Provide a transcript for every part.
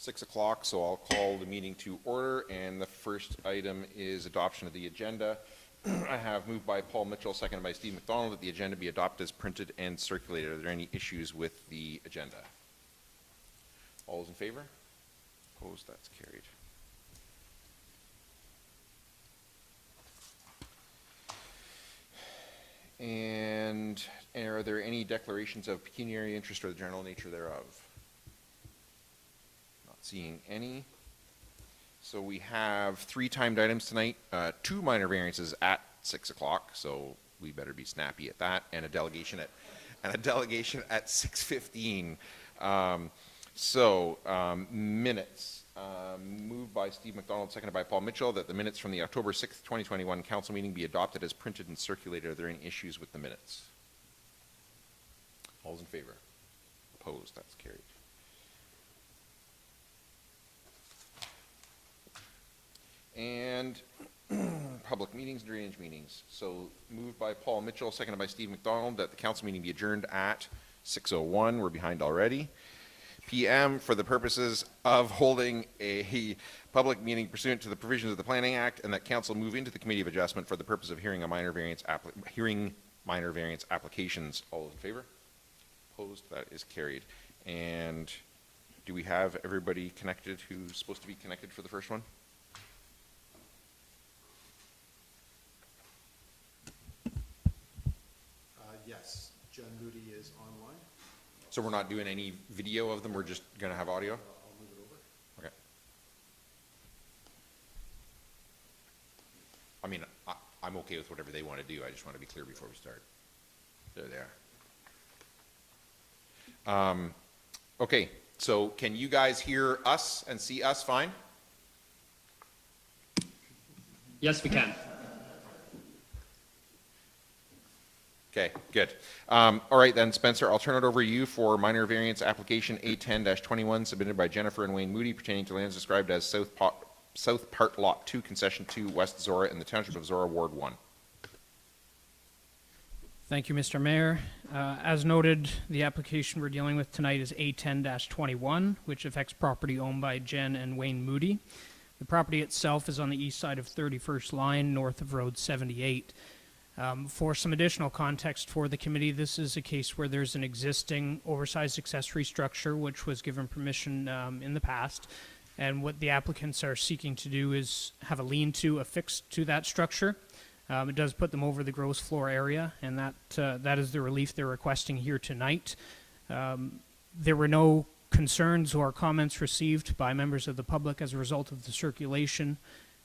6 o'clock, so I'll call the meeting to order, and the first item is adoption of the agenda. I have moved by Paul Mitchell, seconded by Steve McDonald, that the agenda be adopted as printed and circulated. Are there any issues with the agenda? All those in favor? Opposed? That's carried. And are there any declarations of pecuniary interest or the general nature thereof? Not seeing any. So we have 3 timed items tonight, 2 minor variances at 6 o'clock, so we better be snappy at that, and a delegation at 6:15. Minutes. Moved by Steve McDonald, seconded by Paul Mitchell, that the minutes from the October 6th, 2021 council meeting be adopted as printed and circulated. Are there any issues with the minutes? All those in favor? Opposed? That's carried. And public meetings, drainage meetings. So moved by Paul Mitchell, seconded by Steve McDonald, that the council meeting be adjourned at 6:01. We're behind already. PM for the purposes of holding a public meeting pursuant to the provisions of the Planning Act, and that council move into the Committee of Adjustment for the purpose of hearing minor variance applications. All those in favor? Opposed? That is carried. And do we have everybody connected who's supposed to be connected for the first one? Yes, Jen Moody is online. So we're not doing any video of them, we're just going to have audio? I'll move it over. Okay. I mean, I'm okay with whatever they want to do. I just want to be clear before we start. There they are. Okay, so can you guys hear us and see us fine? Yes, we can. Okay, good. All right then, Spencer, I'll turn it over to you for minor variance application A10-21 submitted by Jennifer and Wayne Moody pertaining to lands described as South Part Lot 2, Concession 2, West Zorra in the Township of Zorra, Ward 1. Thank you, Mr. Mayor. As noted, the application we're dealing with tonight is A10-21, which affects property owned by Jen and Wayne Moody. The property itself is on the east side of 31st Line, north of Road 78. For some additional context for the committee, this is a case where there's an existing oversized accessory structure which was given permission in the past, and what the applicants are seeking to do is have a lean-to affixed to that structure. It does put them over the gross floor area, and that is the relief they're requesting here tonight. There were no concerns or comments received by members of the public as a result of the circulation.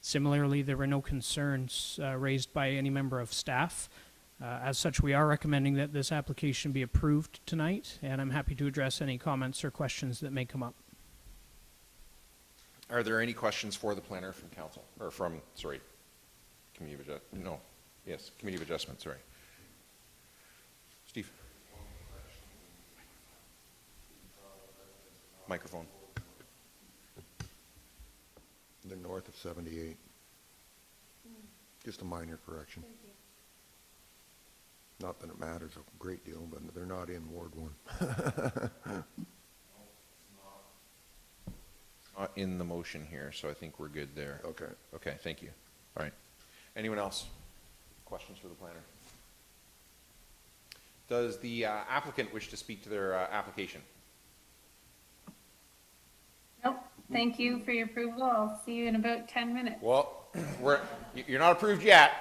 Similarly, there were no concerns raised by any member of staff. As such, we are recommending that this application be approved tonight, and I'm happy to address any comments or questions that may come up. Are there any questions for the planner from council, or from, sorry, Committee of Adjustment? No, yes, Committee of Adjustment, sorry. Steve. Microphone. They're north of 78. Just a minor correction. Not that it matters a great deal, but they're not in Ward 1. Not in the motion here, so I think we're good there. Okay. Okay, thank you. All right. Anyone else? Questions for the planner? Does the applicant wish to speak to their application? Nope. Thank you for your approval. I'll see you in about 10 minutes. Well, you're not approved yet,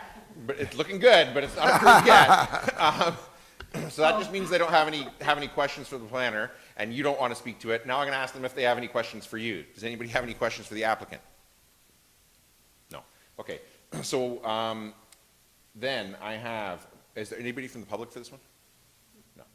but it's looking good, but it's not approved yet. So that just means they don't have any questions for the planner, and you don't want to speak to it. Now I'm going to ask them if they have any questions for you. Does anybody have any questions for the applicant? No. Okay. So then I have, is there anybody from the public for this one? No.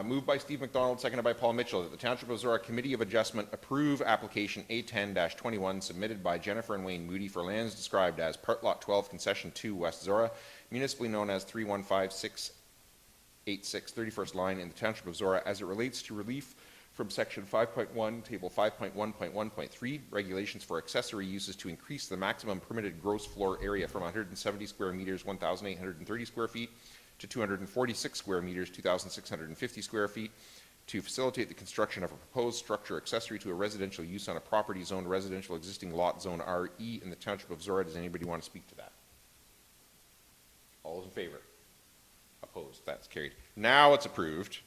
Moved by Steve McDonald, seconded by Paul Mitchell, that the Township of Zorra Committee of Adjustment approve application A10-21 submitted by Jennifer and Wayne Moody for lands described as Part Lot 12, Concession 2, West Zorra, municipally known as 315686 31st Line in the Township of Zorra, as it relates to relief from Section 5.1, Table 5.1.1.3, regulations for accessory uses to increase the maximum permitted gross floor area from 170 square meters, 1,830 square feet, to 246 square meters, 2,650 square feet, to facilitate the construction of a proposed structure accessory to a residential use on a property zoned residential existing lot zone RE in the township of Zorra. Does anybody want to speak to that? All those in favor? Opposed? That's carried. Now it's approved.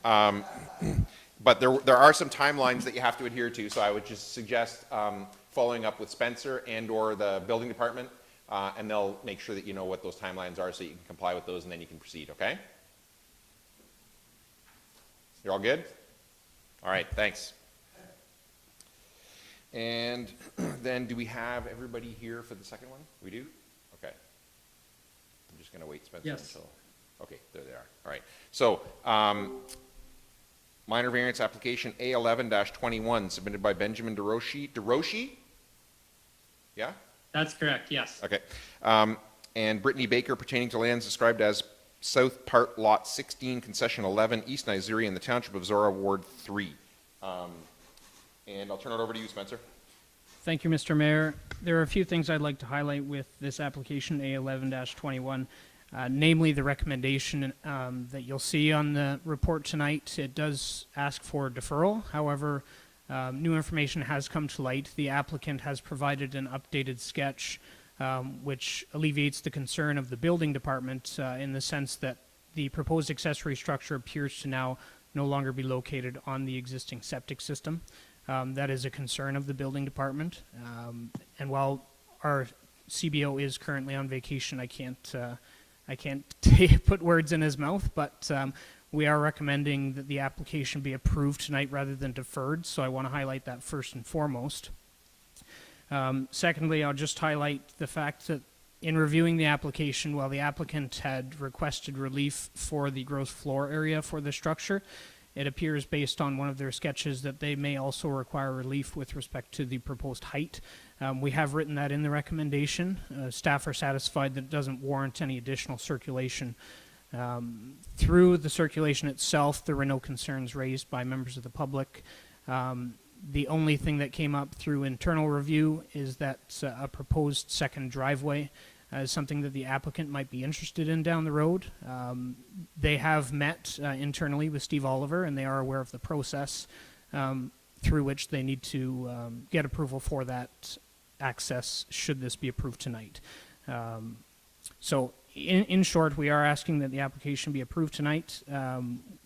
But there are some timelines that you have to adhere to, so I would just suggest following up with Spencer and/or the building department, and they'll make sure that you know what those timelines are so you can comply with those and then you can proceed, okay? You're all good? All right, thanks. And then do we have everybody here for the second one? We do? Okay. I'm just going to wait, Spencer, Yes. until... Okay, there they are. All right. So, minor variance application A11-21 submitted by Benjamin DeRoshi. DeRoshi? Yeah? That's correct, yes. Okay. And Brittany Baker pertaining to lands described as South Part Lot 16, Concession 11, East Nizeri in the Township of Zorra, Ward 3. And I'll turn it over to you, Spencer. Thank you, Mr. Mayor. There are a few things I'd like to highlight with this application A11-21, namely the recommendation that you'll see on the report tonight. It does ask for deferral. However, new information has come to light. The applicant has provided an updated sketch which alleviates the concern of the building department in the sense that the proposed accessory structure appears to now no longer be located on the existing septic system. That is a concern of the building department. And while our CBO is currently on vacation, I can't put words in his mouth, but we are recommending that the application be approved tonight rather than deferred, so I want to highlight that first and foremost. Secondly, I'll just highlight the fact that in reviewing the application, while the applicant had requested relief for the gross floor area for the structure, it appears based on one of their sketches that they may also require relief with respect to the proposed height. We have written that in the recommendation. Staff are satisfied that it doesn't warrant any additional circulation. Through the circulation itself, there were no concerns raised by members of the public. The only thing that came up through internal review is that a proposed second driveway is something that the applicant might be interested in down the road. They have met internally with Steve Oliver, and they are aware of the process through which they need to get approval for that access should this be approved tonight. So in short, we are asking that the application be approved tonight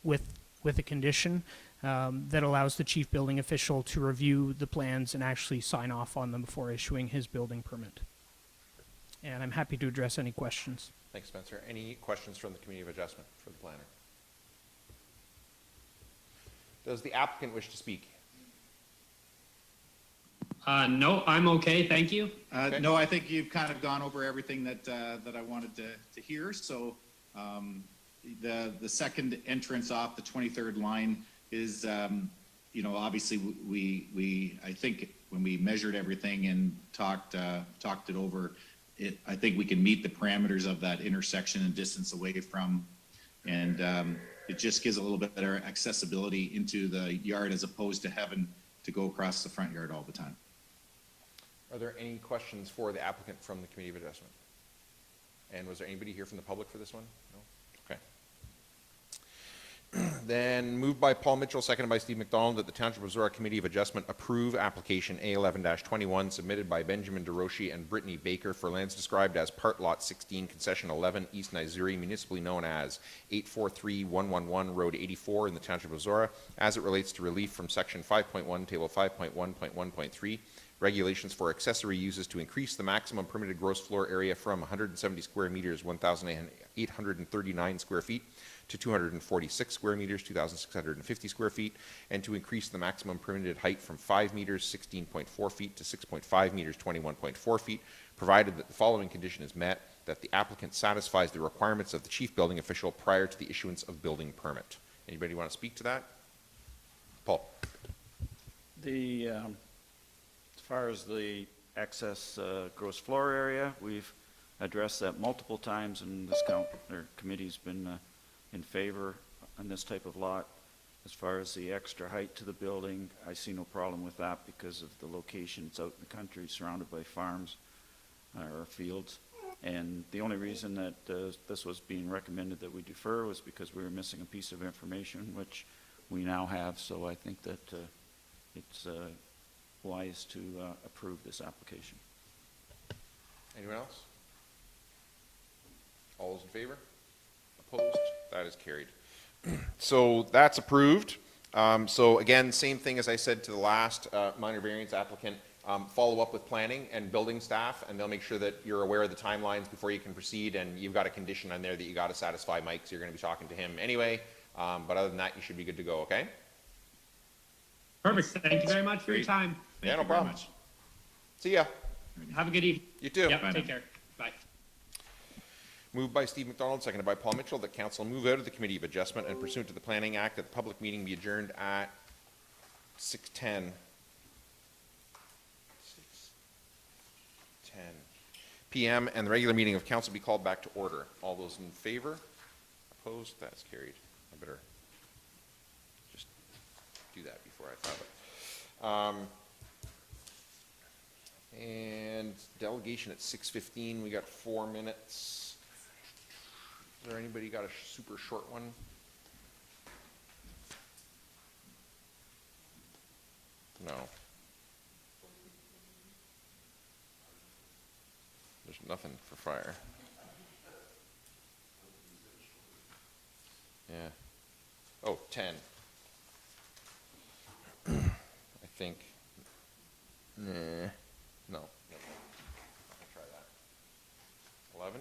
with a condition that allows the chief building official to review the plans and actually sign off on them before issuing his building permit. And I'm happy to address any questions. Thanks, Spencer. Any questions from the Committee of Adjustment for the planner? Does the applicant wish to speak? No, I'm okay, thank you. Okay. No, I think you've kind of gone over everything that I wanted to hear. So the second entrance off the 23rd line is, obviously I think when we measured everything and talked it over, I think we can meet the parameters of that intersection and distance away from, and it just gives a little bit better accessibility into the yard as opposed to having to go across the front yard all the time. Are there any questions for the applicant from the Committee of Adjustment? And was there anybody here from the public for this one? No? Okay. Then moved by Paul Mitchell, seconded by Steve McDonald, that the Township of Zorra Committee of Adjustment approve application A11-21 submitted by Benjamin DeRoshi and Brittany Baker for lands described as Part Lot 16, Concession 11, East Nizeri, municipally known as 843-111 Road 84 in the Township of Zorra, as it relates to relief from Section 5.1, Table 5.1.1.3, regulations for accessory uses to increase the maximum permitted gross floor area from 170 square meters, 1,839 square feet, to 246 square meters, 2,650 square feet, and to increase the maximum permitted height from 5 meters, 16.4 feet, to 6.5 meters, 21.4 feet, provided that the following condition is met, that the applicant satisfies the requirements of the chief building official prior to the issuance of building permit. Anybody want to speak to that? Paul. As far as the excess gross floor area, we've addressed that multiple times, and this committee's been in favor on this type of lot. As far as the extra height to the building, I see no problem with that because of the location. It's out in the country, surrounded by farms or fields. And the only reason that this was being recommended that we defer was because we were missing a piece of information, which we now have, so I think that it's wise to approve this application. Anyone else? All those in favor? Opposed? That is carried. So that's approved. So again, same thing as I said to the last minor variance applicant. Follow up with planning and building staff, and they'll make sure that you're aware of the timelines before you can proceed, and you've got a condition on there that you got to satisfy Mike, so you're going to be talking to him anyway. But other than that, you should be good to go, okay? Perfect. Thank you very much for your time. Yeah, no Thank you very problem. much. See ya. Have a good evening. You too. Yep, take care. Bye. Moved by Steve McDonald, seconded by Paul Mitchell, that council move out of the Committee of Adjustment and pursuant to the Planning Act, that the public meeting be adjourned at 6:10. 6:10 p.m. and the regular meeting of council be called back to order. All those in favor? Opposed? That's carried. I better just do that before I file it. And delegation at 6:15. We got 4 minutes. Is there anybody got a super short one? No. There's nothing for fire. Yeah. Oh, 10. I think. Nah. No. I'll try that. 11?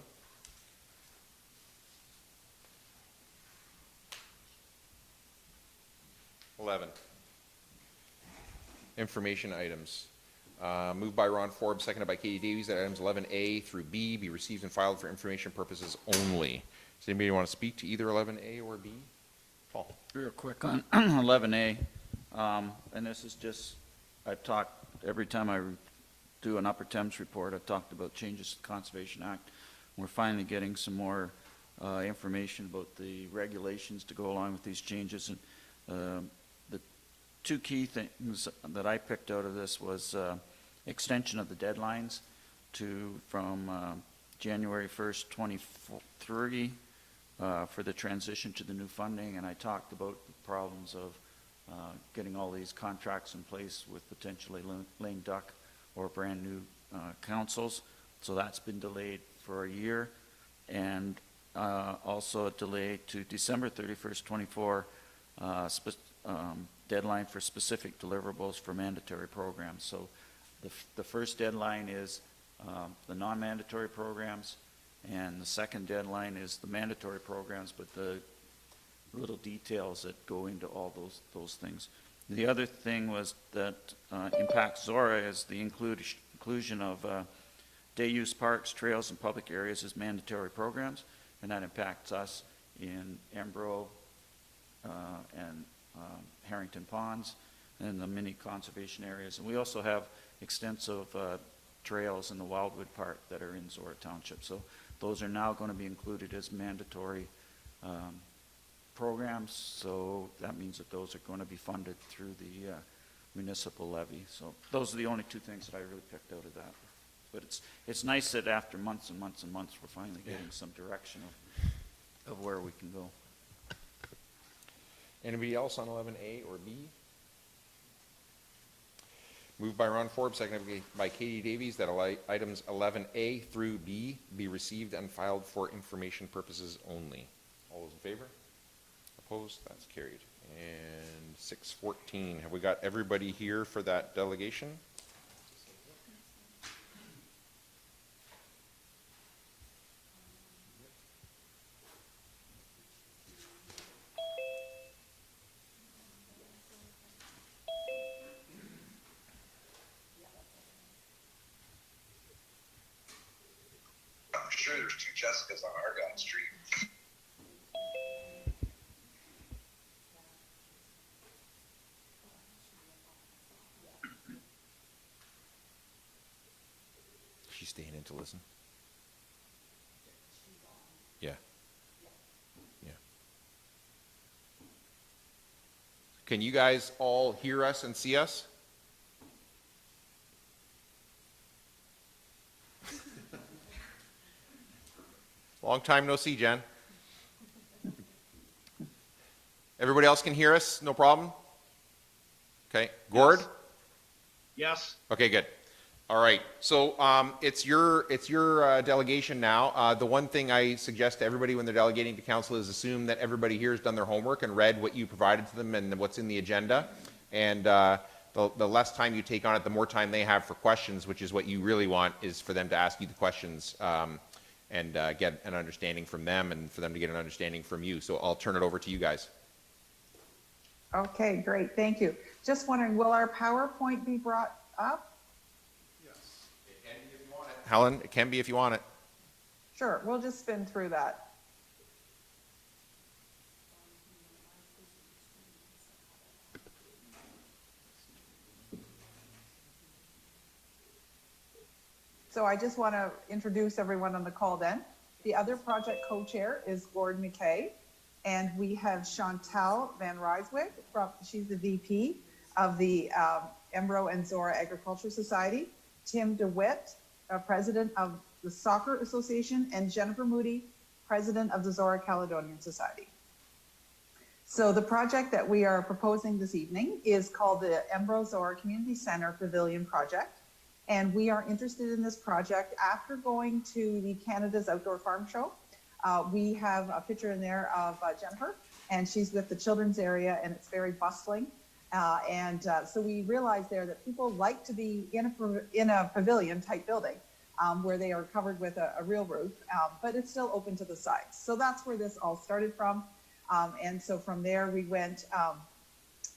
Information items. Moved by Ron Forbes, seconded by Katie Davies, that items 11A through B be received and filed for information purposes only. Does anybody want to speak to either 11A or B? Paul? Real quick on 11A, and this is just, I've talked, every time I do an Upper Thames report, I've talked about changes to the Conservation Act. We're finally getting some more information about the regulations to go along with these changes. And the two key things that I picked out of this was extension of the deadlines from January 1st, 23 for the transition to the new funding, and I talked about the problems of getting all these contracts in place with potentially lame duck or brand new councils. So that's been delayed for a year, and also a delay to December 31st, 24 deadline for specific deliverables for mandatory programs. So the first deadline is the non-mandatory programs, and the second deadline is the mandatory programs, but the little details that go into all those things. The other thing was that impacts Zorra is the inclusion of day use parks, trails, and public areas as mandatory programs, and that impacts us in Ambrose and Harrington Ponds and the mini conservation areas. And we also have extensive trails in the Wildwood Park that are in Zorra Township. So those are now going to be included as mandatory programs. So that means that those are going to be funded through the municipal levy. So those are the only two things that I really picked out of that. But it's nice that after months and months and months, we're finally getting some direction of where we can go. Anybody else on 11A or B? Moved by Ron Forbes, seconded by Katie Davies, that items 11A through B be received and filed for information purposes only. All those in favor? Opposed? That's carried. And 6:14, have we got everybody here for that delegation? I'm sure there's two Jessicas on Argonne Street. She's staying in to listen? Yeah. Yeah. Can you guys all hear us and see us? Long time no see, Jen. Everybody else can hear us? No problem? Okay. Gord? Yes. Okay, good. All right. So it's your delegation now. The one thing I suggest to everybody when they're delegating to council is assume that everybody here has done their homework and read what you provided to them and what's in the agenda. And the less time you take on it, the more time they have for questions, which is what you really want, is for them to ask you the questions and get an understanding from them and for them to get an understanding from you. So I'll turn it over to you guys. Okay, great, thank you. Just wondering, will our PowerPoint be brought up? Yes. It can be if you want it. Helen, it can be if you want it. Sure, we'll just spin through that. So I just want to introduce everyone on the call then. The other project co-chair is Gord McKay, and we have Chantal Van Ryswick, she's the VP of the Ambrose and Zorra Agriculture Society, Tim DeWitt, President of the Soccer Association, and Jennifer Moody, President of the Zorra Caledonian Society. So the project that we are proposing this evening is called the Ambrose Zorra Community Center Pavilion Project. And we are interested in this project after going to the Canada's Outdoor Farm Show. We have a picture in there of Jennifer, and she's with the children's area, and it's very bustling. So we realized there that people like to be in a pavilion type building where they are covered with a real roof, but it's still open to the sides. So that's where this all started from. And so from there we went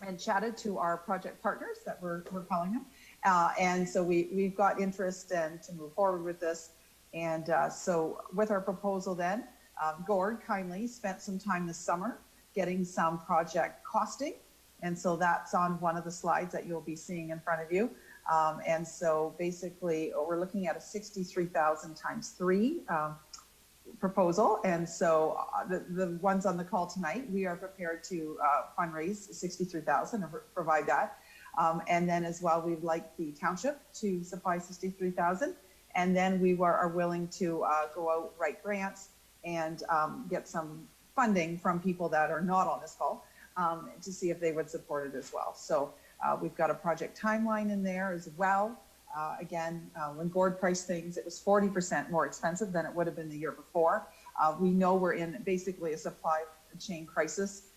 and chatted to our project partners that we're calling them. And so we've got interest in to move forward with this. And so with our proposal then, Gord kindly spent some time this summer getting some project costing. And so that's on one of the slides that you'll be seeing in front of you. And so basically we're looking at a 63,000 times 3 proposal. And so the ones on the call tonight, we are prepared to fundraise 63,000 and provide that. And then as well, we'd like the township to supply 63,000. And then we are willing to go out, write grants, and get some funding from people that are not on this call to see if they would support it as well. So we've got a project timeline in there as well. Again, when Gord priced things, it was 40% more expensive than it would have been the year before. We know we're in basically a supply chain crisis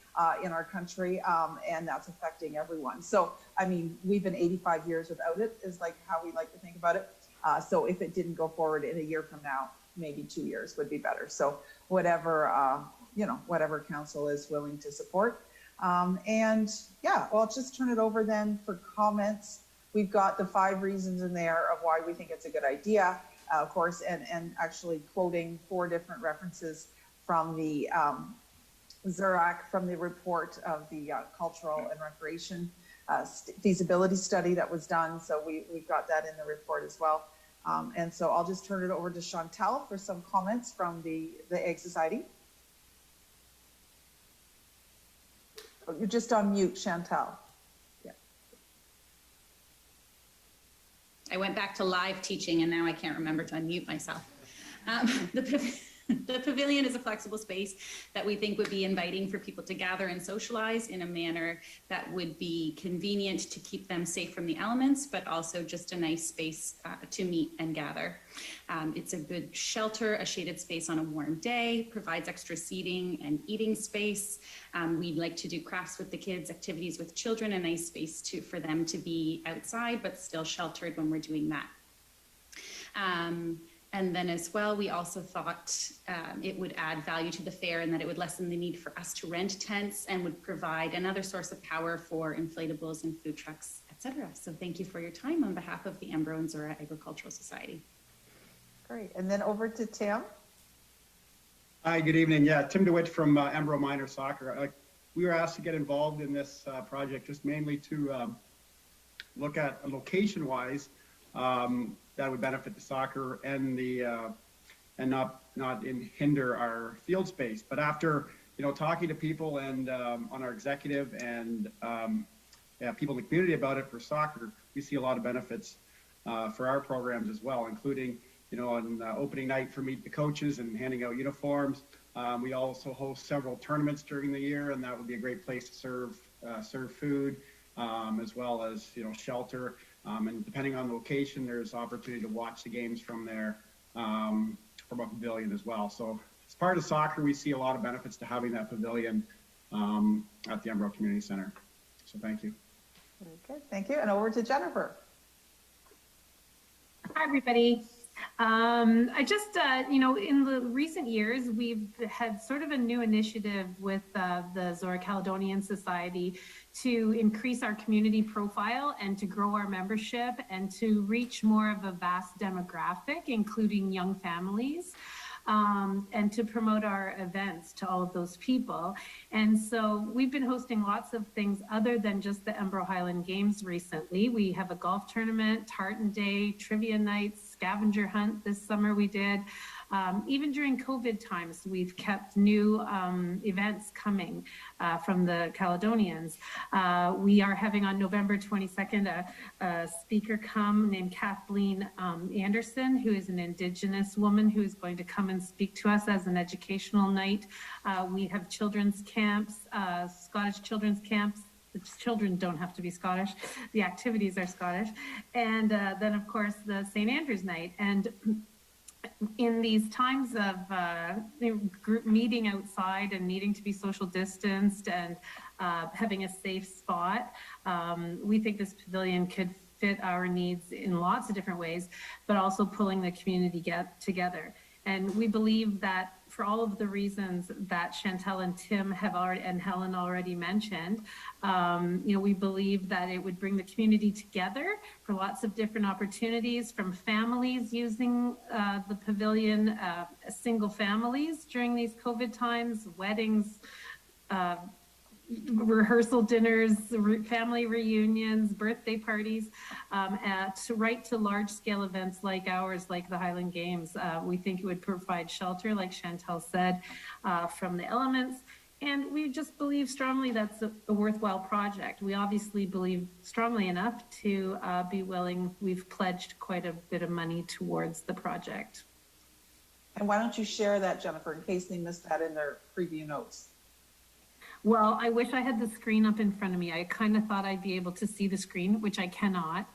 in our country, and that's affecting everyone. So, I mean, we've been 85 years without it, is like how we like to think about it. So if it didn't go forward in a year from now, maybe 2 years would be better. So whatever, whatever council is willing to support. And yeah, well, I'll just turn it over then for comments. We've got the 5 reasons in there of why we think it's a good idea, of course, and actually quoting 4 different references from the Zurac, from the report of the cultural and recreation feasibility study that was done. So we've got that in the report as well. And so I'll just turn it over to Chantal for some comments from the Ag Society. Oh, you're just on mute, Chantal. Yeah. I went back to live teaching and now I can't remember to unmute myself. The pavilion is a flexible space that we think would be inviting for people to gather and socialize in a manner that would be convenient to keep them safe from the elements, but also just a nice space to meet and gather. It's a good shelter, a shaded space on a warm day, provides extra seating and eating space. We'd like to do crafts with the kids, activities with children, a nice space for them to be outside, but still sheltered when we're doing that. And then as well, we also thought it would add value to the fair and that it would lessen the need for us to rent tents and would provide another source of power for inflatables and food trucks, etc. So thank you for your time on behalf of the Ambrose and Zorra Agricultural Society. Great. And then over to Tim. Hi, good evening. Yeah, Tim DeWitt from Ambrose Minor Soccer. We were asked to get involved in this project just mainly to look at location-wise that would benefit the soccer and the and not hinder our field space. But after talking to people and on our executive and people in the community about it for soccer, we see a lot of benefits for our programs as well, including on opening night for Meet the Coaches and handing out uniforms, We also host several tournaments during the year, and that would be a great place to serve food, as well as, shelter. And depending on the location, there's opportunity to watch the games from there, from a pavilion as well. So as part of soccer, we see a lot of benefits to having that pavilion at the Ambrose Community Center. So thank you. Very good. Thank you. And over to Jennifer. Hi, everybody. I just, in the recent years, we've had sort of a new initiative with the Zorra Caledonian Society to increase our community profile and to grow our membership and to reach more of a vast demographic, including young families. And to promote our events to all of those people. And so we've been hosting lots of things other than just the Ambrose Highland Games recently. We have a golf tournament, tartan day, trivia nights, scavenger hunt this summer we did. Even during COVID times, we've kept new events coming from the Caledonians. We are having on November 22nd a speaker come named Kathleen Anderson, who is an Indigenous woman who is going to come and speak to us as an educational night. We have children's camps, Scottish children's camps. The children don't have to be Scottish. The activities are Scottish. And then, of course, the St. Andrew's night. And in these times of group meeting outside and needing to be social distanced and having a safe spot, we think this pavilion could fit our needs in lots of different ways, but also pulling the community together. And we believe that for all of the reasons that Chantel and Tim have already, and Helen already mentioned, we believe that it would bring the community together for lots of different opportunities, from families using the pavilion, single families during these COVID times, weddings, rehearsal dinners, family reunions, birthday parties, right to large scale events like ours, like the Highland Games. We think it would provide shelter, like Chantel said, from the elements. And we just believe strongly that's a worthwhile project. We obviously believe strongly enough to be willing. We've pledged quite a bit of money towards the project. And why don't you share that, Jennifer, in case they missed that in their preview notes? Well, I wish I had the screen up in front of me. I kind of thought I'd be able to see the screen, which I cannot.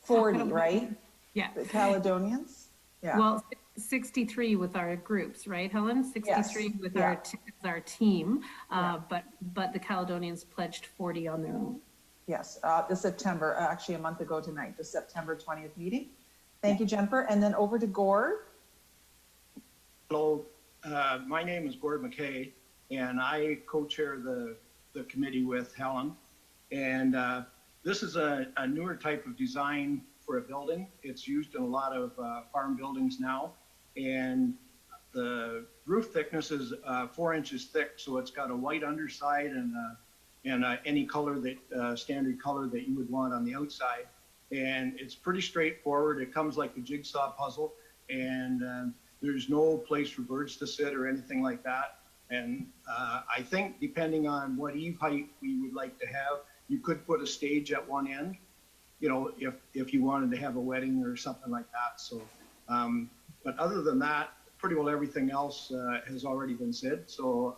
40, right? Yeah. The Caledonians? Yeah. Well, 63 with our groups, right, Helen? 63 Yes. with Yeah. our team, Yeah. but the Caledonians pledged 40 on their own. Yes, the September, actually a month ago tonight, the September 20th meeting. Thank you, Jennifer. And then over to Gord. Hello, my name is Gord McKay, and I co-chair the committee with Helen. And this is a newer type of design for a building. It's used in a lot of farm buildings now. And the roof thickness is 4 inches thick, so it's got a white underside and any color that standard color that you would want on the outside. And it's pretty straightforward. It comes like a jigsaw puzzle, and there's no place for birds to sit or anything like that. And I think depending on what eave height we would like to have, you could put a stage at one end, if you wanted to have a wedding or something like that. So, but other than that, pretty well everything else has already been said. So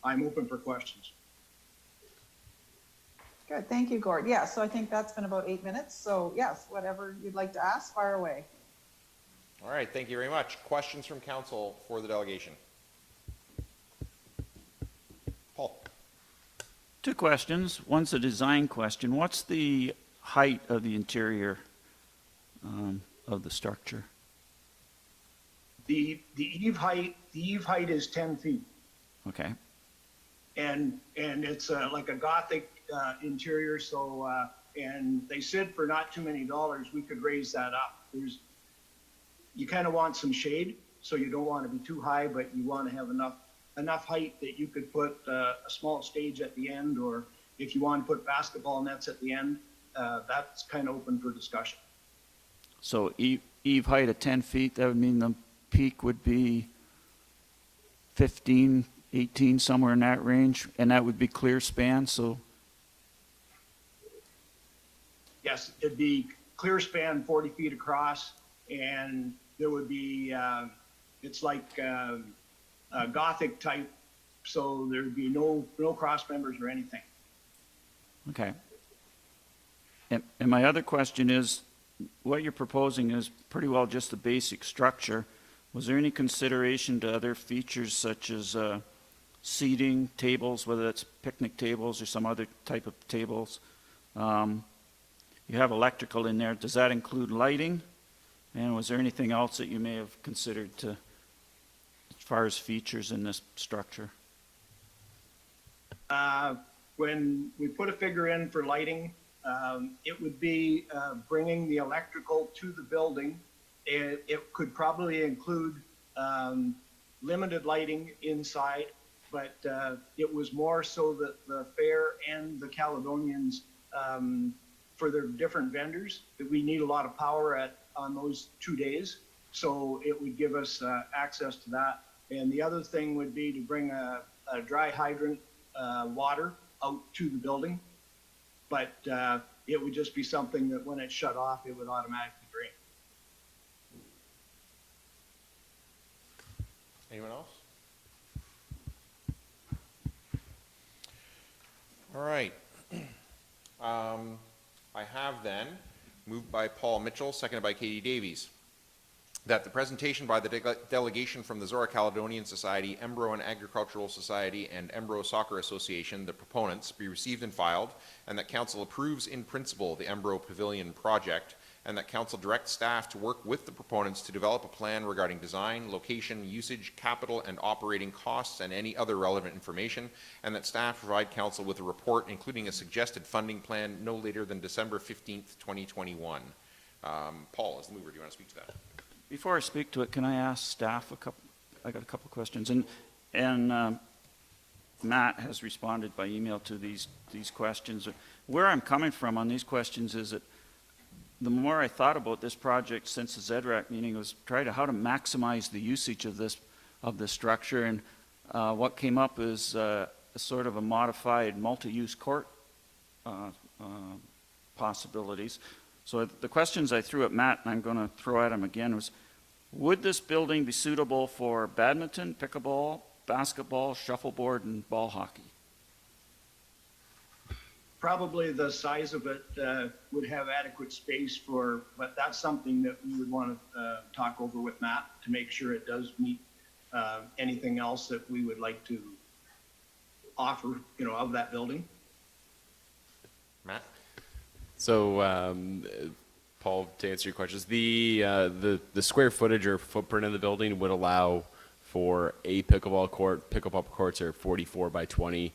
I'm open for questions. Good, thank you, Gord. Yeah, so I think that's been about 8 minutes. So yes, whatever you'd like to ask, fire away. All right, thank you very much. Questions from council for the delegation? Paul. 2 questions. One's a design question. What's the height of the interior of the structure? The eave height is 10 feet. Okay. And it's like a Gothic interior. So and they said for not too many dollars we could raise that up. You kind of want some shade, so you don't want to be too high, but you want to have enough height that you could put a small stage at the end, or if you want to put basketball nets at the end, that's kind of open for discussion. So eave height of 10 feet, that would mean the peak would be 15, 18, somewhere in that range, and that would be clear span, so? Yes, it'd be clear span 40 feet across, and there would be, it's like Gothic type, so there'd be no cross members or anything. Okay. And my other question is, what you're proposing is pretty well just the basic structure. Was there any consideration to other features such as seating, tables, whether that's picnic tables or some other type of tables? You have electrical in there. Does that include lighting? And was there anything else that you may have considered to, as far as features in this structure? When we put a figure in for lighting, it would be bringing the electrical to the building. It could probably include limited lighting inside, but it was more so that the fair and the Caledonians, for their different vendors, that we need a lot of power on those 2 days. So it would give us access to that. And the other thing would be to bring a dry hydrant water out to the building. But it would just be something that when it shut off, it would automatically drain. Anyone else? All right. I have then, moved by Paul Mitchell, seconded by Katie Davies, that the presentation by the delegation from the Zorra Caledonian Society, Ambrose and Agricultural Society, and Ambrose Soccer Association, the proponents, be received and filed, and that council approves in principle the Ambrose Pavilion project, and that council directs staff to work with the proponents to develop a plan regarding design, location, usage, capital, and operating costs, and any other relevant information, and that staff provide council with a report including a suggested funding plan no later than December 15th, 2021. Paul, as the mover, do you want to speak to that? Before I speak to it, can I ask staff I got a couple questions. And Matt has responded by email to these questions. Where I'm coming from on these questions is that the more I thought about this project since the ZRAC meeting was how to maximize the usage of this structure, and what came up is a sort of a modified multi-use court possibilities. So the questions I threw at Matt, and I'm going to throw at him again, was, would this building be suitable for badminton, pickleball, basketball, shuffleboard, and ball hockey? Probably the size of it would have adequate space but that's something that we would want to talk over with Matt to make sure it does meet anything else that we would like to offer, of that building. Matt? So, Paul, to answer your questions, the square footage or footprint of the building would allow for a pickleball court. Pickleball courts are 44 by 20.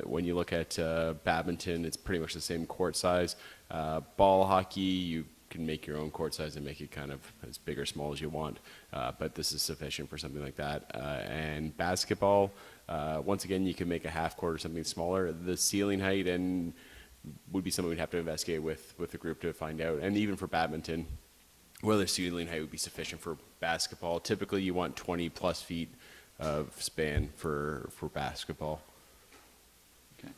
When you look at badminton, it's pretty much the same court size. Ball hockey, you can make your own court size and make it kind of as big or small as you want, but this is sufficient for something like that. And basketball, once again, you can make a half court or something smaller. The ceiling height would be something we'd have to investigate with the group to find out. And even for badminton, whether ceiling height would be sufficient for basketball. Typically, you want 20 plus feet of span for basketball. Okay.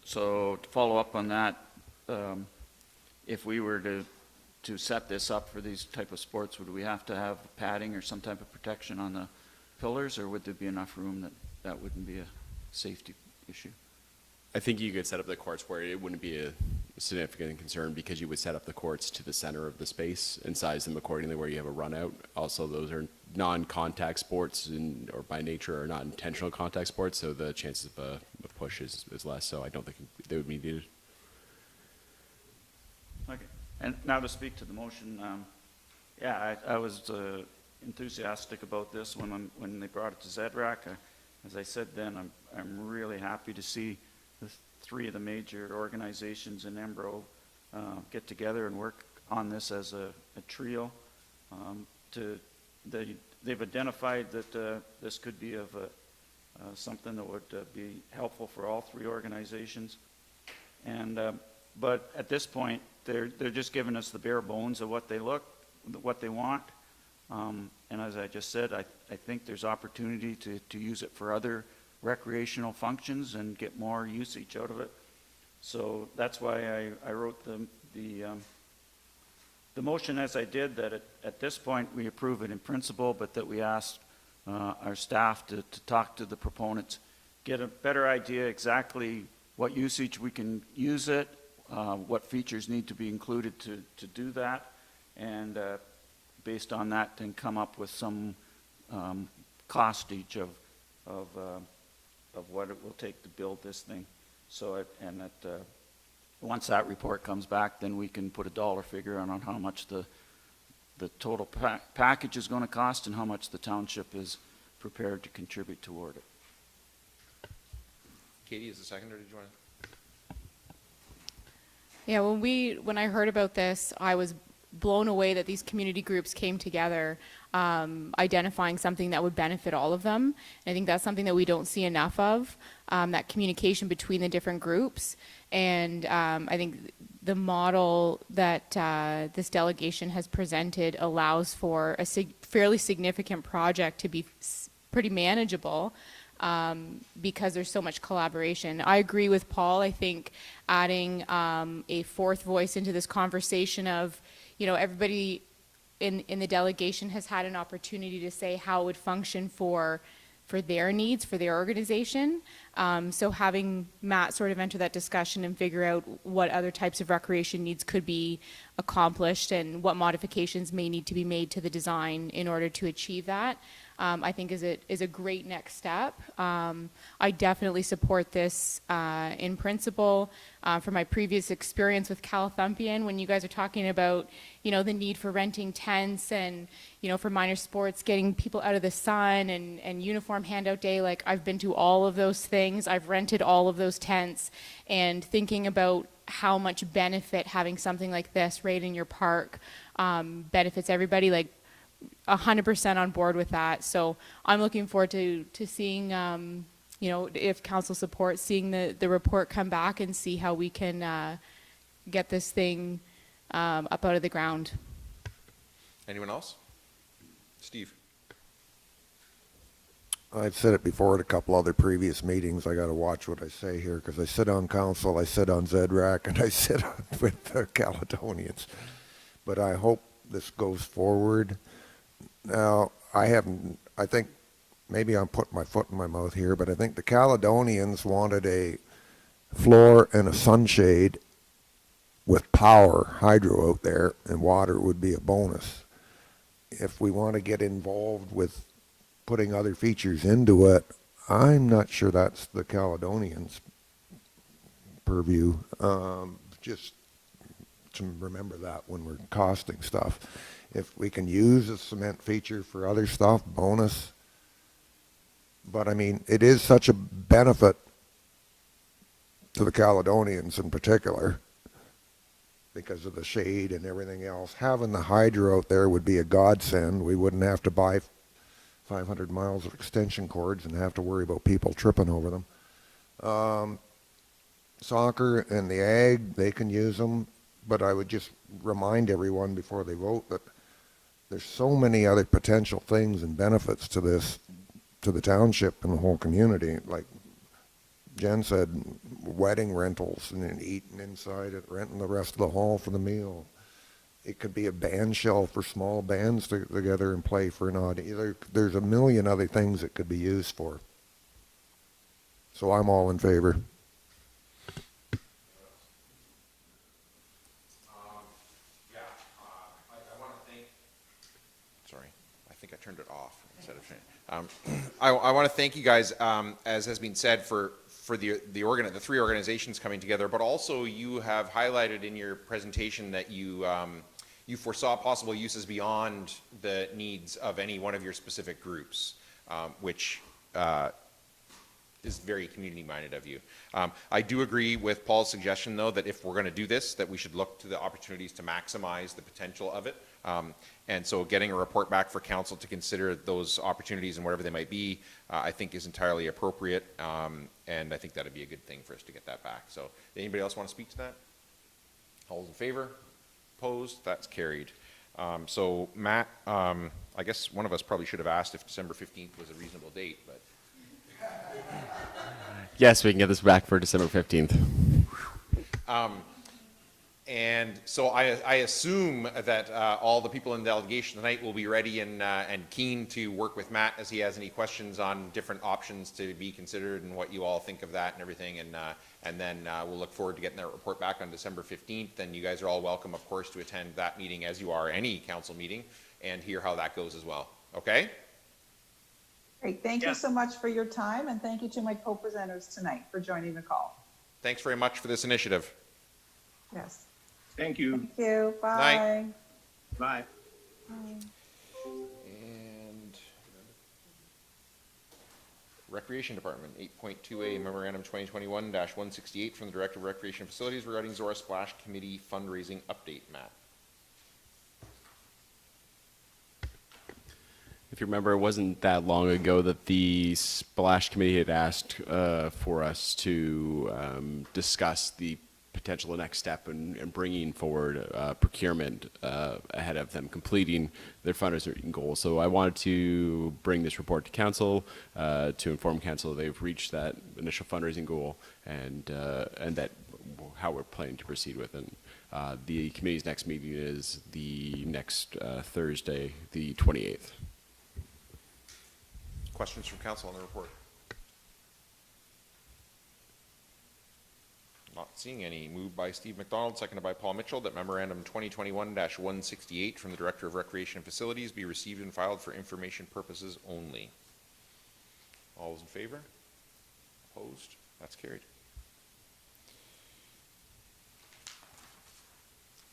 So to follow up on that, if we were to set this up for these type of sports, would we have to have padding or some type of protection on the pillars, or would there be enough room that wouldn't be a safety issue? I think you could set up the courts where it wouldn't be a significant concern, because you would set up the courts to the center of the space and size them accordingly where you have a run out. Also, those are non-contact sports or by nature are not intentional contact sports, so the chances of a push is less, so I don't think they would be needed. Okay. And now to speak to the motion, I was enthusiastic about this when they brought it to ZRAC. As I said then, I'm really happy to see the three of the major organizations in Ambrose get together and work on this as a trio. They've identified that this could be of something that would be helpful for all three organizations. And but at this point, they're just giving us the bare bones of what they want. And as I just said, I think there's opportunity to use it for other recreational functions and get more usage out of it. So that's why I wrote the motion as I did, that at this point we approve it in principle, but that we ask our staff to talk to the proponents, get a better idea exactly what usage we can use it, what features need to be included to do that, and based on that, then come up with some costage of what it will take to build this thing. So, once that report comes back, then we can put a dollar figure on how much the total package is going to cost and how much the township is prepared to contribute toward it. Katie is the second, or did you want to? Yeah, when I heard about this, I was blown away that these community groups came together, identifying something that would benefit all of them. And I think that's something that we don't see enough of, that communication between the different groups. And I think the model that this delegation has presented allows for a fairly significant project to be pretty manageable, because there's so much collaboration. I agree with Paul. I think adding a fourth voice into this conversation of, everybody in the delegation has had an opportunity to say how it would function for their needs, for their organization. So having Matt sort of enter that discussion and figure out what other types of recreation needs could be accomplished and what modifications may need to be made to the design in order to achieve that, I think is a great next step. I definitely support this in principle. From my previous experience with Calathumpian, when you guys are talking about, the need for renting tents and, for minor sports, getting people out of the sun and uniform handout day, like I've been to all of those things. I've rented all of those tents, and thinking about how much benefit having something like this right in your park benefits everybody, like 100% on board with that. So I'm looking forward to seeing, if council supports, seeing the report come back and see how we can get this thing up out of the ground. Anyone else? Steve? I've said it before at a couple other previous meetings. I got to watch what I say here because I sit on council, I sit on ZRAC, and I sit with the Caledonians. But I hope this goes forward. Now, I think maybe I'm putting my foot in my mouth here, but I think the Caledonians wanted a floor and a sunshade with power, hydro out there, and water would be a bonus. If we want to get involved with putting other features into it, I'm not sure that's the Caledonians' purview. Just to remember that when we're costing stuff. If we can use a cement feature for other stuff, bonus. But I mean, it is such a benefit to the Caledonians in particular because of the shade and everything else. Having the hydro out there would be a godsend. We wouldn't have to buy 500 miles of extension cords and have to worry about people tripping over them. Soccer and the ag, they can use them, but I would just remind everyone before they vote that there's so many other potential things and benefits to this, to the township and the whole community. Like Jen said, wedding rentals and then eating inside it, renting the rest of the hall for the meal. It could be a band shell for small bands to together and play for an odd. There's a million other things it could be used for. So I'm all in favor. I want to thank. Sorry, I think I turned it off instead of turning. I want to thank you guys, as has been said, for the three organizations coming together, but also you have highlighted in your presentation that you foresaw possible uses beyond the needs of any one of your specific groups, which is very community-minded of you. I do agree with Paul's suggestion, though, that if we're going to do this, that we should look to the opportunities to maximize the potential of it. And so getting a report back for council to consider those opportunities and whatever they might be, I think is entirely appropriate. And I think that would be a good thing for us to get that back. So anybody else want to speak to that? All those in favor? Opposed? That's carried. So Matt, I guess one of us probably should have asked if December 15th was a reasonable date, but. Yes, we can get this back for December 15th. And so I assume that all the people in the delegation tonight will be ready and keen to work with Matt as he has any questions on different options to be considered and what you all think of that and everything. And then we'll look forward to getting that report back on December 15th. And you guys are all welcome, of course, to attend that meeting as you are any council meeting and hear how that goes as well. Okay? Great. Thank you so much for your time, and thank you to my co-presenters tonight for joining the call. Thanks very much for this initiative. Yes. Thank you. Thank you. Bye. Night. Bye. And Recreation Department, 8.2A Memorandum 2021-168 from the Director of Recreation Facilities regarding Zorra Splash Committee fundraising update. Matt. If you remember, it wasn't that long ago that the Splash Committee had asked for us to discuss the potential next step in bringing forward procurement ahead of them completing their fundraising goals. So I wanted to bring this report to council to inform council they've reached that initial fundraising goal and that how we're planning to proceed with it. The committee's next meeting is the next Thursday, the 28th. Questions from council on the report? Not seeing any. Moved by Steve McDonald, seconded by Paul Mitchell, that memorandum 2021-168 from the Director of Recreation and Facilities be received and filed for information purposes only. All those in favor? Opposed? That's carried.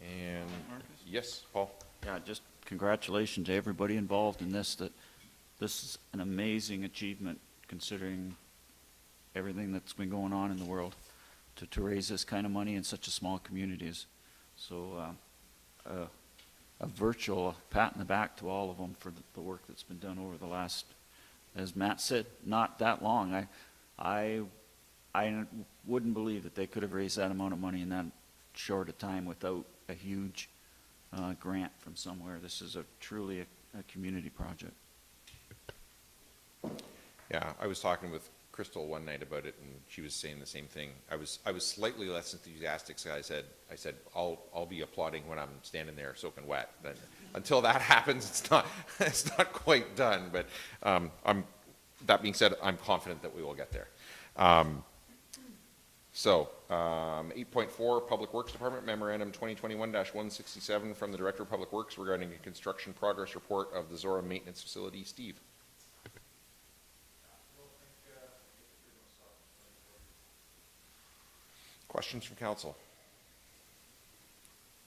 And yes, Paul. Yeah, just congratulations to everybody involved in this. That this is an amazing achievement considering everything that's been going on in the world. To raise this kind of money in such a small community. So a virtual pat in the back to all of them for the work that's been done over the last, as Matt said, not that long. I wouldn't believe that they could have raised that amount of money in that short a time without a huge grant from somewhere. This is truly a community project. Yeah, I was talking with Crystal one night about it, and she was saying the same thing. I was slightly less enthusiastic. So I said I'll be applauding when I'm standing there soaking wet. But until that happens, it's not quite done. But that being said, I'm confident that we will get there. 8.4 Public Works Department Memorandum 2021-167 from the Director of Public Works regarding a construction progress report of the Zorra Maintenance Facility. Steve. Questions from council?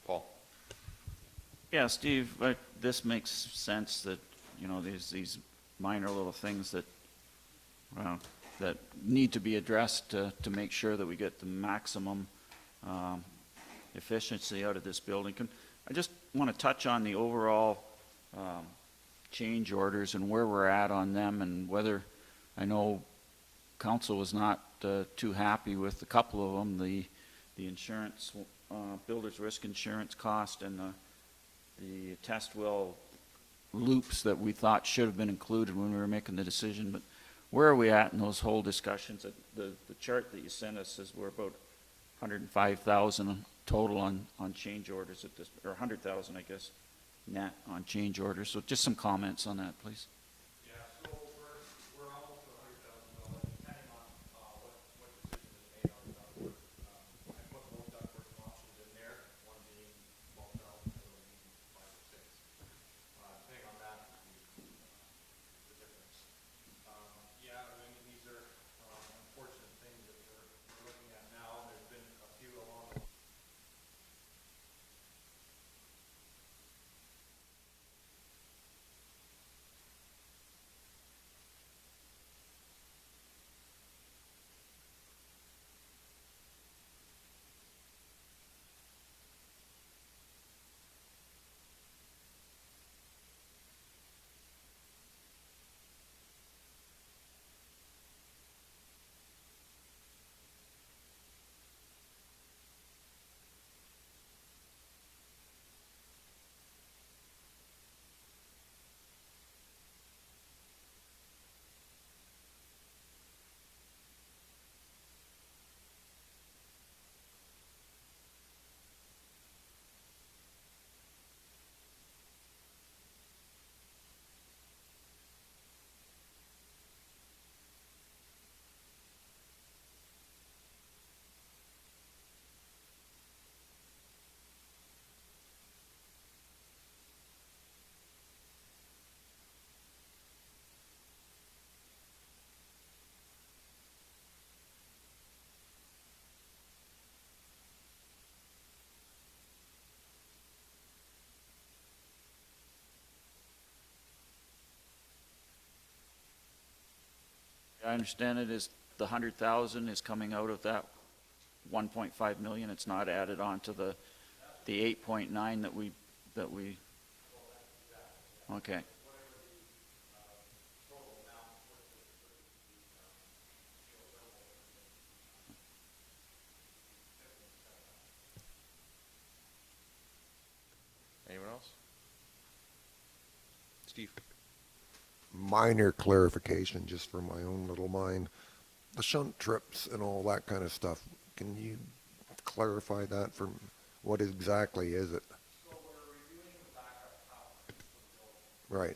Paul. Yeah, Steve, this makes sense that, you know, there's these minor little things that, well, that need to be addressed to make sure that we get the maximum efficiency out of this building. I just want to touch on the overall change orders and where we're at on them, and whether, I know council was not too happy with a couple of them, the insurance, builder's risk insurance cost, and the test well loops that we thought should have been included when we were making the decision. But where are we at in those whole discussions? The chart that you sent us says we're about 105,000 total on change orders at this, or 100,000, I guess, net on change orders. So just some comments on that, please. I understand it is the 100,000 is coming out of that 1.5 million. It's not added on to the 8.9 that we, okay. Anyone else? Steve? Minor clarification, just for my own little mind. The shunt trips and all that kind of stuff, can you clarify that for me? What exactly is it? Right.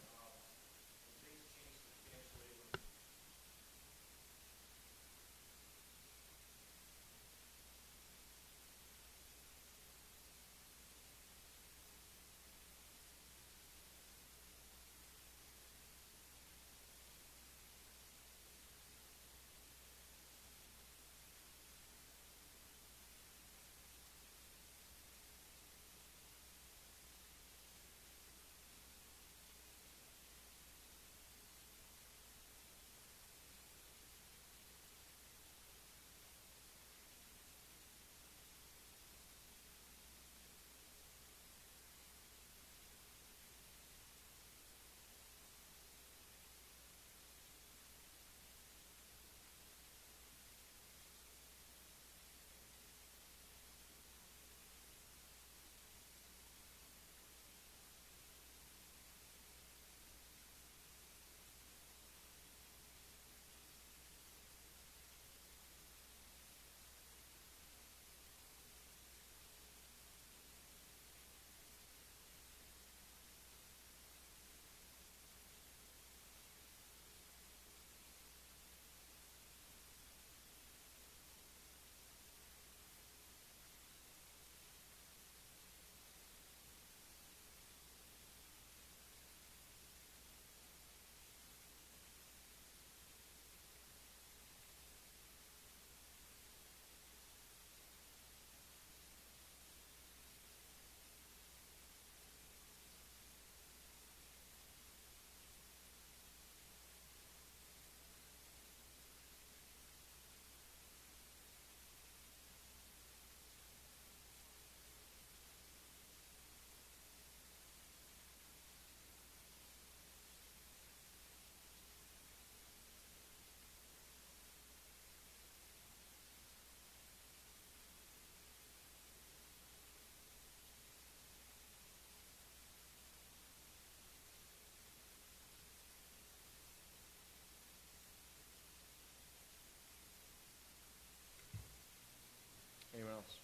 Anyone else?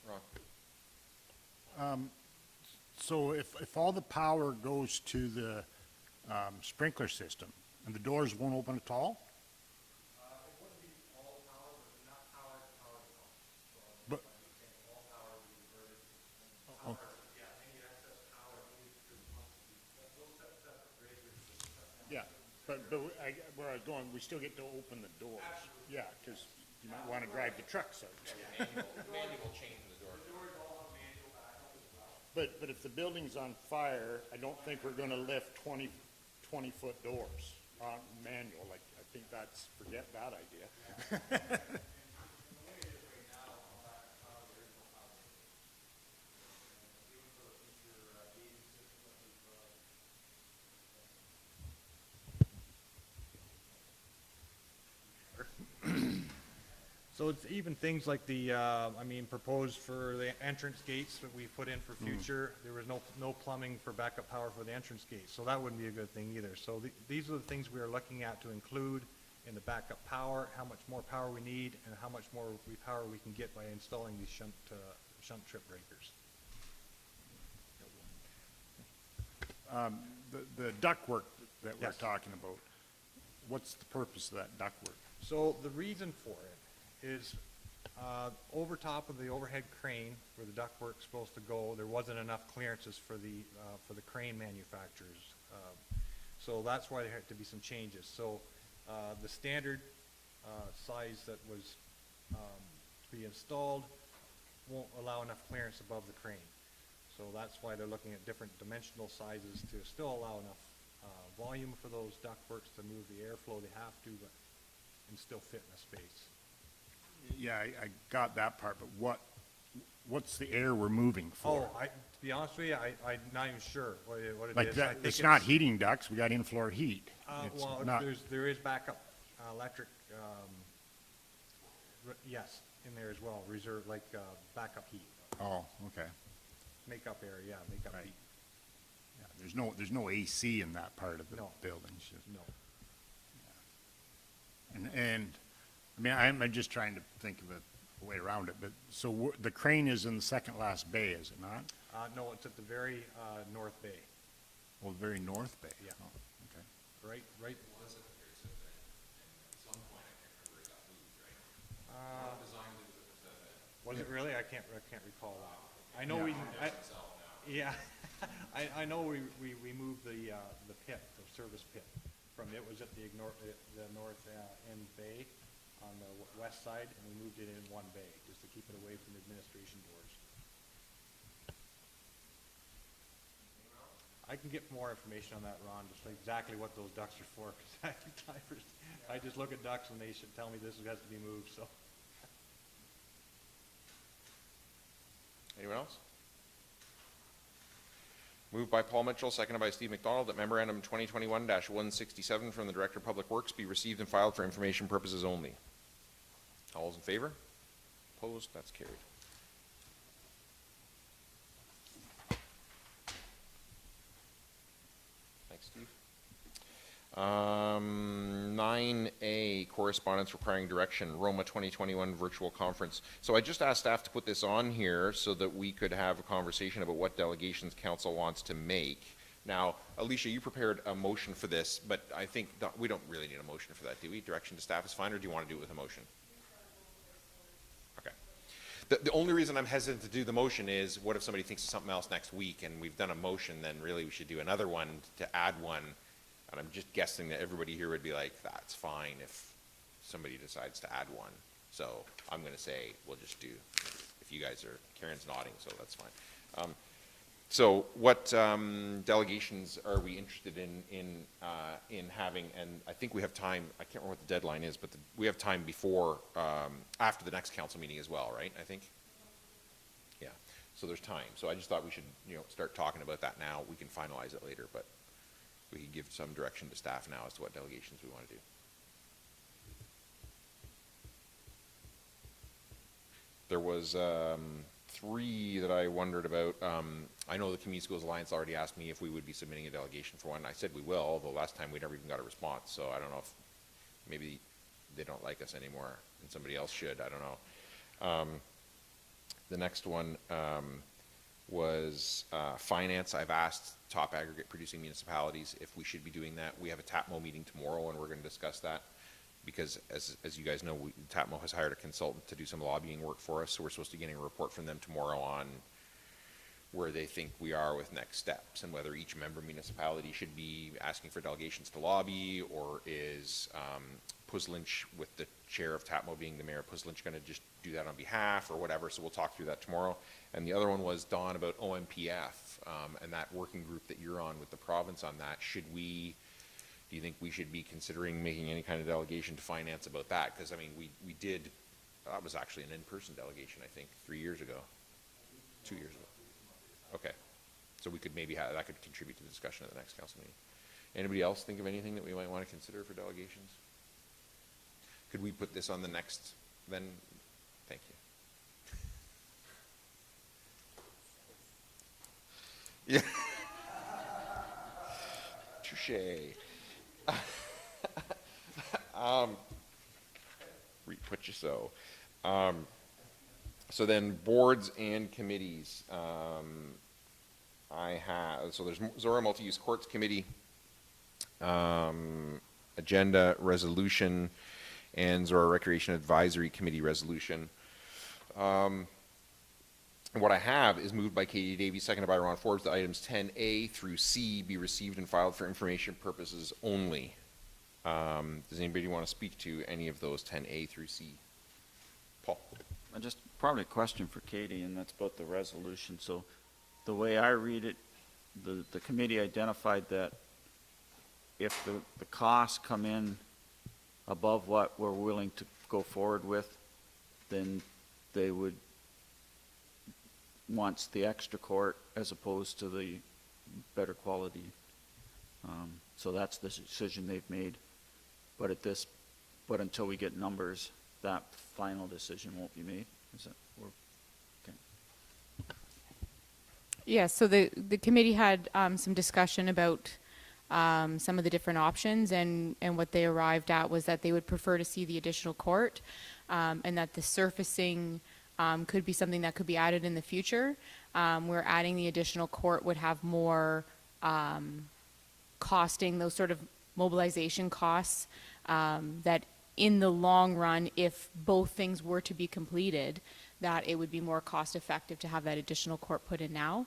Ron? So if all the power goes to the sprinkler system and the doors won't open at all? It wouldn't be all power, but enough power to power the pump. So But- all power would be diverted. Oh. Yeah, any excess power needed to the pump, those separate breakers. Yeah, but where I was going, we still get to open the doors. Yeah, because you might want to drive the trucks out. Manual change in the door. The doors all have manual backup as well. But if the building's on fire, I don't think we're going to lift 20-foot doors on manual. Like, I think that's, forget that idea. So it's even things like the, proposed for the entrance gates that we put in for future, there was no plumbing for backup power for the entrance gates, so that wouldn't be a good thing either. So these are the things we are looking at to include in the backup power, how much more power we need, and how much more power we can get by installing these shunt trip breakers. The ductwork that we're Yes. talking about, what's the purpose of that ductwork? So the reason for it is over top of the overhead crane where the ductwork's supposed to go, there wasn't enough clearances for the crane manufacturers. So that's why there had to be some changes. So the standard size that was to be installed won't allow enough clearance above the crane. So that's why they're looking at different dimensional sizes to still allow enough volume for those ductworks to move the airflow they have to, but and still fit in a space. Yeah, I got that part, but what's the air we're moving for? Oh, to be honest with you, I'm not even sure what it Like is. I that, think it's not heating ducts, we got in-floor heat. It's Well, not- there is backup electric, yes, in there as well, reserve, like backup heat, Oh, okay. makeup air, yeah, makeup Right. heat. Yeah, there's no AC in that part of the No. building. It's just- No. And, I mean, I'm just trying to think of a way around it, but, so the crane is in the second last bay, is it not? No, it's at the very north bay, Well, the very north bay? Yeah. Oh, okay. right. Was it really? I can't recall that. I know yeah, I know we moved the pit, the service pit, from, it was at the north end bay on the west side, and we moved it in one bay, just to keep it away from administration doors. I can get more information on that, Ron, just like exactly what those ducts are for, because I just look at ducts and they should tell me this has to be moved, so. Anyone else? Moved by Paul Mitchell, seconded by Steve McDonald, that memorandum 2021-167 from the Director of Public Works be received and filed for information purposes only. All those in favor? Opposed? That's carried. Thanks, Steve. 9A, correspondence requiring direction, Roma 2021 virtual conference. So I just asked staff to put this on here so that we could have a conversation about what delegations council wants to make. Now, Alicia, you prepared a motion for this, but I think we don't really need a motion for that, do we? Direction to staff is fine, or do you want to do it with a motion? Okay. The only reason I'm hesitant to do the motion is, what if somebody thinks of something else next week and we've done a motion, then really we should do another one to add one. And I'm just guessing that everybody here would be like, that's fine if somebody decides to add one. So I'm going to say, we'll just do, if you guys are, Karen's nodding, so that's fine. So what delegations are we interested in having? And I think we have time, I can't remember what the deadline is, but we have time before, after the next council meeting as well, right, I think? Yeah, so there's time. So I just thought we should, start talking about that now. We can finalize it later, but we can give some direction to staff now as to what delegations we want to do. There was 3 that I wondered about. I know the Community Schools Alliance already asked me if we would be submitting a delegation for one. I said we will, although last time we never even got a response, so I don't know if maybe they don't like us anymore and somebody else should, I don't know. The next one was finance. I've asked top aggregate producing municipalities if we should be doing that. We have a TAPMO meeting tomorrow and we're going to discuss that, because as you guys know, TAPMO has hired a consultant to do some lobbying work for us, so we're supposed to be getting a report from them tomorrow on where they think we are with next steps and whether each member municipality should be asking for delegations to lobby, or is Puslinch, with the chair of TAPMO being the mayor of Puslinch, going to just do that on behalf or whatever. So we'll talk through that tomorrow. And the other one was, Dawn, about OMPF and that working group that you're on with the province on that. Do you think we should be considering making any kind of delegation to finance about that? Because, I mean, we did, that was actually an in-person delegation, I think, 3 years ago, 2 years ago. Okay. So we could maybe have, that could contribute to the discussion at the next council meeting. Anybody else think of anything that we might want to consider for delegations? Could we put this on the next, then? Thank you. Yeah. Touche. Put you so. So then boards and committees. So there's Zorra Multi-Use Courts Committee, agenda resolution, and Zorra Recreation Advisory Committee resolution. What I have is moved by Katie Davies, seconded by Ron Forbes, that items 10A through C be received and filed for information purposes only. Does anybody want to speak to any of those 10A through C? Paul? Just probably a question for Katie, and that's about the resolution. So the way I read it, the committee identified that if the costs come in above what we're willing to go forward with, then they would want the extra court as opposed to the better quality. So that's the decision they've made. But until we get numbers, that final decision won't be made. Okay. Yeah, so the committee had some discussion about some of the different options, and what they arrived at was that they would prefer to see the additional court, and that the surfacing could be something that could be added in the future. Where adding the additional court would have more costing, those sort of mobilization costs, that in the long run, if both things were to be completed, that it would be more cost effective to have that additional court put in now.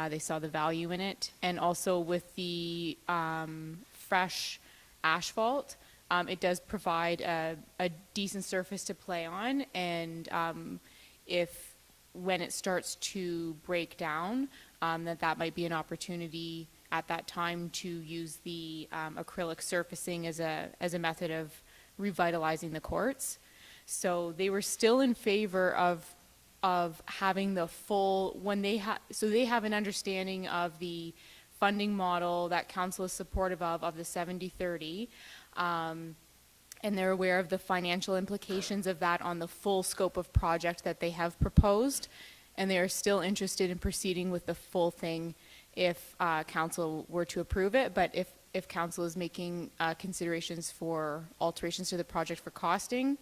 They saw the value in it. And also with the fresh asphalt, it does provide a decent surface to play on. And when it starts to break down, that might be an opportunity at that time to use the acrylic surfacing as a method of revitalizing the courts. So they were still in favor of having the full, so they have an understanding of the funding model that council is supportive of the 70-30, and they're aware of the financial implications of that on the full scope of project that they have proposed, and they are still interested in proceeding with the full thing if council were to approve it. But if council is making considerations for alterations to the project for costing,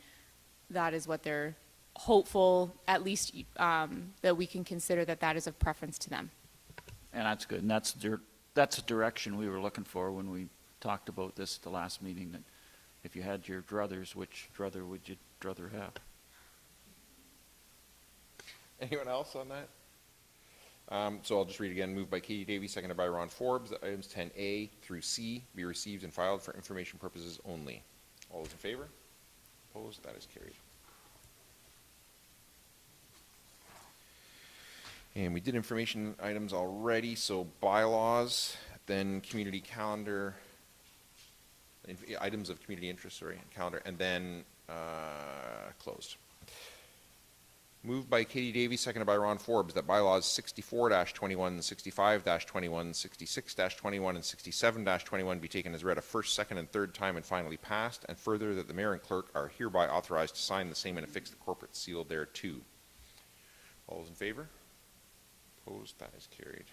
that is what they're hopeful, at least that we can consider that is of preference to them. And that's good. And that's the direction we were looking for when we talked about this at the last meeting, that if you had your druthers, which druther would you druther have? Anyone else on that? So I'll just read again. Moved by Katie Davey, seconded by Ron Forbes, that items 10A through C be received and filed for information purposes only. All those in favor? Opposed? That is carried. And we did information items already, so bylaws, then community calendar, items of community interest, calendar, and then closed. Moved by Katie Davey, seconded by Ron Forbes, that bylaws 64-21, 65-21, 66-21, and 67-21 be taken as read a first, second, and third time and finally passed, and further that the mayor and clerk are hereby authorized to sign the same and affix the corporate seal thereto. All those in favor? Opposed? That is carried.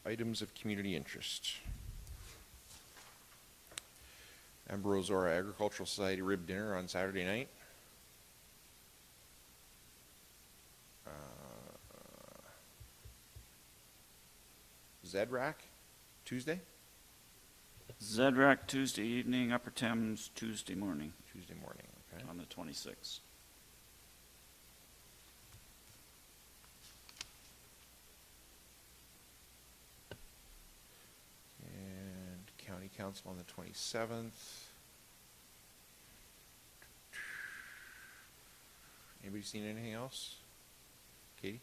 Items of community interest. Ambrose Zorra Agricultural Society rib dinner on Saturday night. ZRAC Tuesday? ZRAC Tuesday evening, Upper Thames Tuesday morning. Tuesday morning, okay. On the 26th. And County Council on the 27th. Anybody seen anything else? Katie?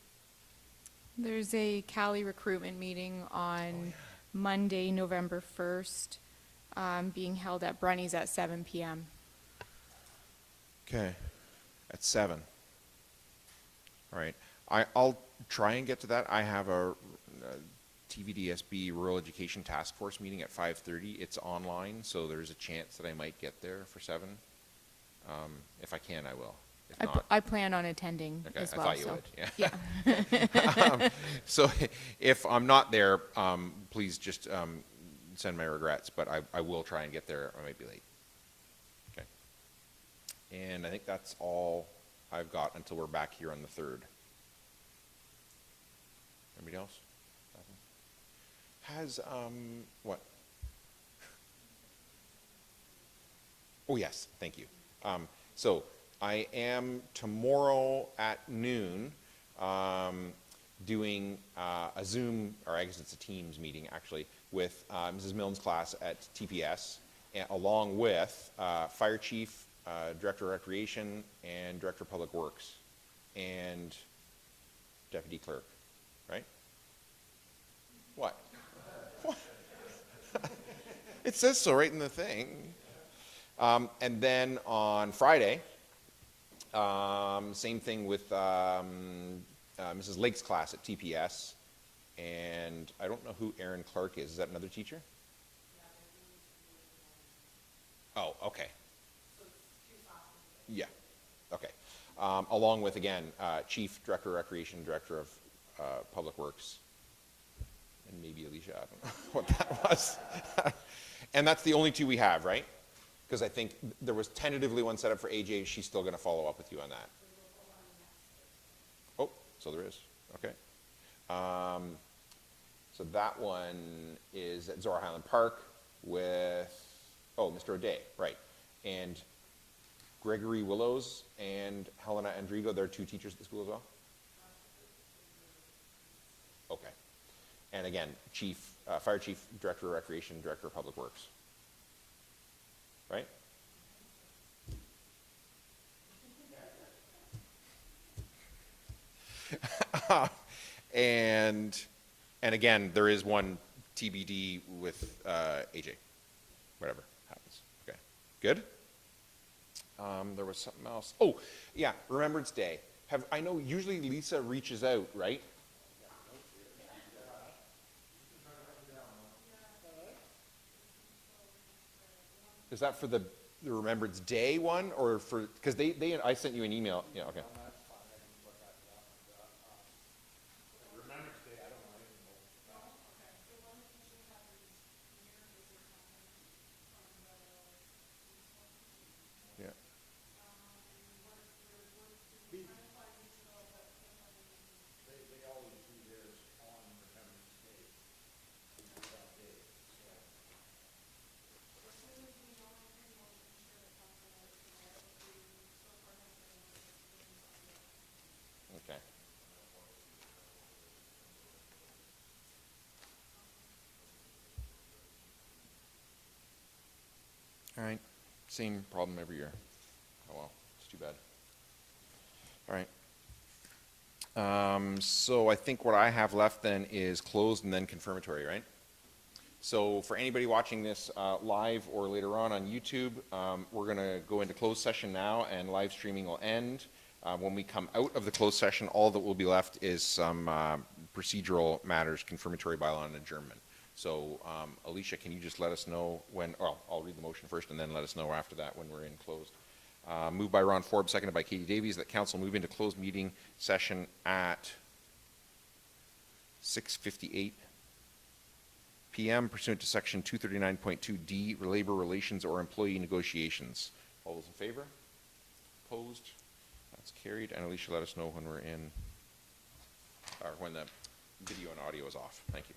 There's a Cali recruitment meeting on Monday, November 1st, being held at Brunny's at 7 p.m. Okay, at 7. All right, I'll try and get to that. I have a TVDSB Rural Education Task Force meeting at 5:30. It's online, so there's a chance that I might get there for 7. If I can, I will. If not, I plan on attending okay, as well. I thought you would, yeah. So if I'm not there, please just send my regrets, but I will try and get there. I might be late. Okay. And I think that's all I've got until we're back here on the 3rd. Anybody else? Has, what? Oh, yes, thank you. So I am tomorrow at noon doing a Zoom, or I guess it's a Teams meeting actually, with Mrs. Milne's class at TPS, along with Fire Chief, Director of Recreation, and Director of Public Works, and Deputy Clerk. right? What? What? It says so right in the thing. And then on Friday, same thing with Mrs. Lake's class at TPS. And I don't know who Aaron Clark is. Is that another teacher? Oh, okay. Yeah, okay. Along with, again, Chief, Director of Recreation, Director of Public Works, and maybe Alicia, I don't know what that was. And that's the only two we have, right? Because I think there was tentatively one set up for AJ. She's still going to follow up with you on that. Oh, so there is. Okay. So that one is at Zorra Highland Park with, oh, Mr. O'Day, right. And Gregory Willows and Helena Andrigo, they're two teachers at the school as well? Okay. And again, Chief, Fire Chief, Director of Recreation, Director of Public Works. Right? And again, there is one TBD with AJ. Whatever happens. Okay. Good? There was something else. Oh, yeah, Remembrance Day. I know usually Lisa reaches out, right? Is that for the Remembrance Day one, or for, because I sent you an email. Yeah, okay. Yeah. Okay. All right. Same problem every year. Oh well, it's too bad. All right. So I think what I have left then is closed and then confirmatory, right? So for anybody watching this live or later on YouTube, we're going to go into closed session now, and live streaming will end. When we come out of the closed session, all that will be left is some procedural matters, confirmatory bylaw, and adjournment. So Alicia, can you just let us know when, or I'll read the motion first and then let us know after that when we're in closed. Moved by Ron Forbes, seconded by Katie Davies, that council move into closed meeting session at 6:58 p.m. pursuant to section 239.2D, labor relations or employee negotiations. All those in favor? Opposed? That's carried. And Alicia, let us know when we're in, or when the video and audio is off. Thank you.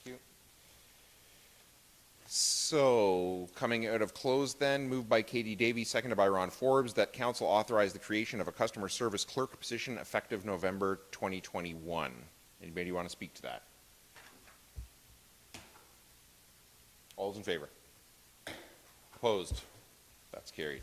you. So, coming out of close then, moved by Katie Davey, seconded by Ron Forbes, that council authorize the creation of a customer service clerk position effective November 2021. Anybody want to speak to that? All those in favor? Opposed? That's carried.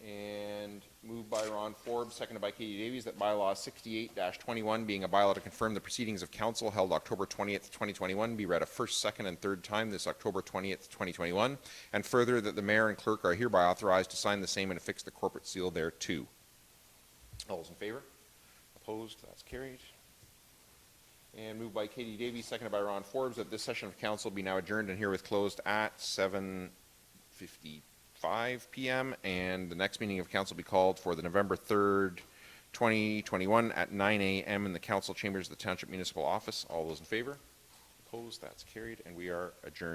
And moved by Ron Forbes, seconded by Katie Davies, that bylaw 68-21, being a bylaw to confirm the proceedings of council held October 20th, 2021, be read a first, second, and third time this October 20th, 2021, and further that the mayor and clerk are hereby authorized to sign the same and affix the corporate seal thereto. All those in favor? Opposed? That's carried. And moved by Katie Davies, seconded by Ron Forbes, that this session of council be now adjourned and herewith closed at 7:55 p.m. and the next meeting of council be called for the November 3rd, 2021 at 9 a.m. in the council chambers of the Township Municipal Office. All those in favor? Opposed? That's carried, and we are adjourned.